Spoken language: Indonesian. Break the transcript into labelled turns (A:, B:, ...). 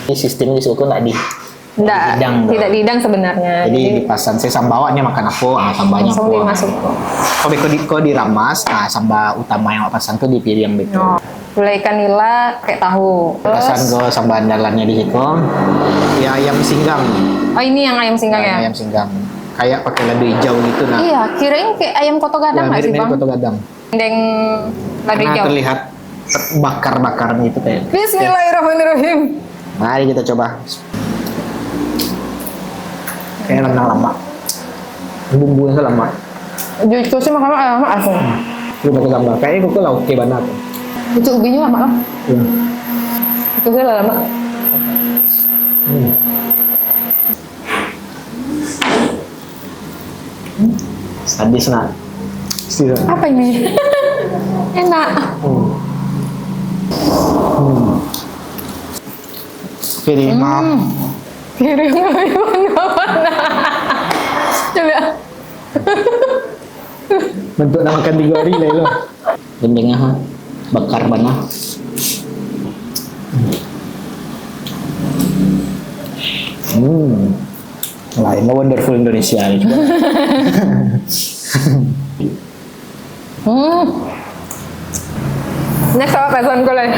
A: Ini sistemnya di suku nggak di
B: Enggak,
A: hidang,
B: tidak dihidang sebenarnya.
A: jadi dipasan saya sambawanya makan aku, sambanya
B: langsung
A: aku.
B: dimasuk.
A: Kau diramas, samba utama yang pasan tuh di piring gitu.
B: Oh, gulai ikan nila kayak tahu.
A: Pasan gue samba andalannya di situ. Ya ayam singgang.
B: Oh ini yang ayam singgang ya?
A: Ayam singgang. Kayak pakai lado hijau gitu nah.
B: Iya, kirain kayak ayam koto gadang nggak sih
A: mirip
B: bang?
A: Koto gadang.
B: Dendeng lado
A: Karena
B: hijau.
A: terlihat bakar-bakar gitu kayak.
B: Bismillahirrahmanirrahim.
A: Mari kita coba. Kayak rendang lama. Bumbunya lama.
B: Jujur sih makan lama asli.
A: Coba ke gambar. Kayaknya gue lah oke banget.
B: Itu ubinya lama lah.
A: Iya.
B: Itu sih lama.
A: Sadis nak.
B: Apa ini? Enak.
A: Pilih maaf.
B: Kirim mana-mana. Coba.
A: Bentuk nak makan 3 hari lah lo. Dendengnya bakar banget. Lain lo wonderful Indonesia ini.
B: Next apa pesan kalian?